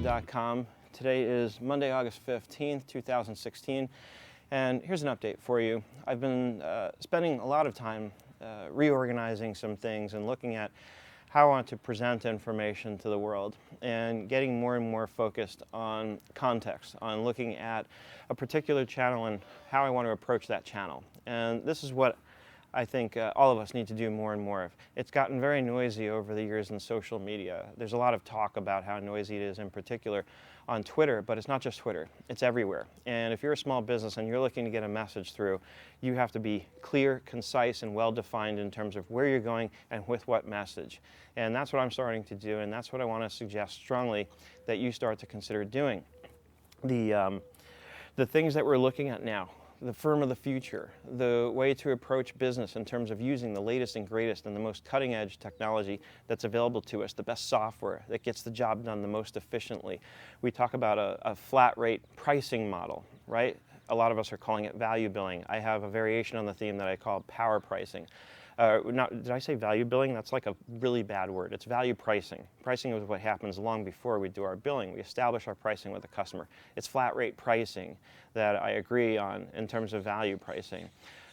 locality.com. Today is Monday, August 15th, 2016, and here's an update for you. I've been spending a lot of time reorganizing some things and looking at how I want to present information to the world and getting more and more focused on context, on looking at a particular channel and how I want to approach that channel. And this is what I think all of us need to do more and more of. It's gotten very noisy over the years in social media. There's a lot of talk about how noisy it is, in particular on Twitter, but it's not just Twitter, it's everywhere. And if you're a small business and you're looking to get a message through, you have to be clear, concise, and well-defined in terms of where you're going and with what message. And that's what I'm starting to do, and that's what I want to suggest strongly that you start to consider doing. The things that we're looking at now, the firm of the future, the way to approach business in terms of using the latest and greatest and the most cutting edge technology that's available to us, the best software that gets the job done the most efficiently. We talk about a flat rate pricing model, right? A lot of us are calling it value billing. I have a variation on the theme that I call power pricing. Did I say value billing? That's like a really bad word. It's value pricing. Pricing is what happens long before we do our billing. We establish our pricing with the customer. It's flat rate pricing that I agree on in terms of value pricing.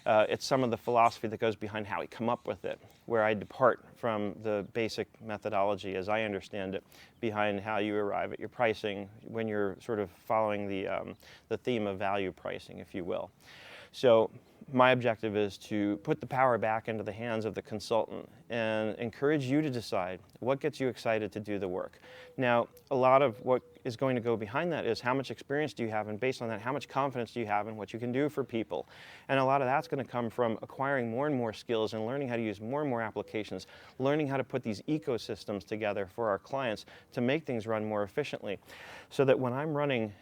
It's some of the philosophy that goes behind how we come up with it, where I depart from the basic methodology as I understand it behind how you arrive at your pricing when you're sort of following the theme of value pricing, if you will. So my objective is to put the power back into the hands of the consultant and encourage you to decide what gets you excited to do the work. Now, a lot of what is going to go behind that is how much experience do you have, and based on that, how much confidence do you have in what you can do for people. And a lot of that's going to come from acquiring more and more skills and learning how to use more and more applications, learning how to put these ecosystems together for our clients to make things run more efficiently. So that when I'm running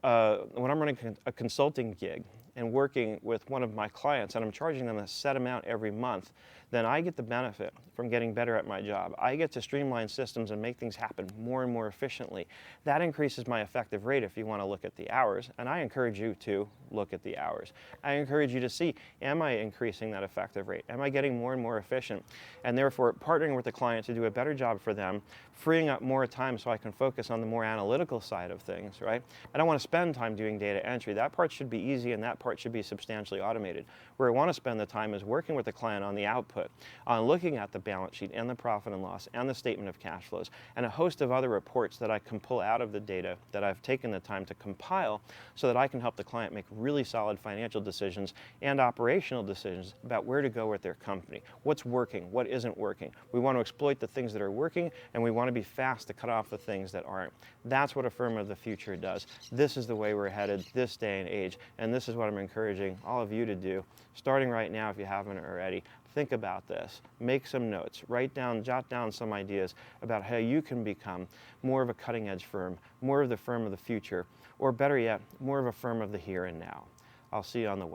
a consulting gig and working with one of my clients and I'm charging them a set amount every month, then I get the benefit from getting better at my job. I get to streamline systems and make things happen more and more efficiently. That increases my effective rate if you want to look at the hours, and I encourage you to look at the hours. I encourage you to see, am I increasing that effective rate? Am I getting more and more efficient? And therefore, partnering with the client to do a better job for them, freeing up more time so I can focus on the more analytical side of things, right? I don't want to spend time doing data entry. That part should be easy and that part should be substantially automated. Where I want to spend the time is working with the client on the output, on looking at the balance sheet and the profit and loss and the statement of cash flows and a host of other reports that I can pull out of the data that I've taken the time to compile so that I can help the client make really solid financial decisions and operational decisions about where to go with their company, what's working, what isn't working. We want to exploit the things that are working and we want to be fast to cut off the things that aren't. That's what a firm of the future does. This is the way we're headed this day and age, and this is what I'm encouraging all of you to do, starting right now if you haven't already. Think about this, make some notes, jot down some ideas about how you can become more of a cutting edge firm, more of the firm of the future, or better yet, more of a firm of the here and now. I'll see you on the web.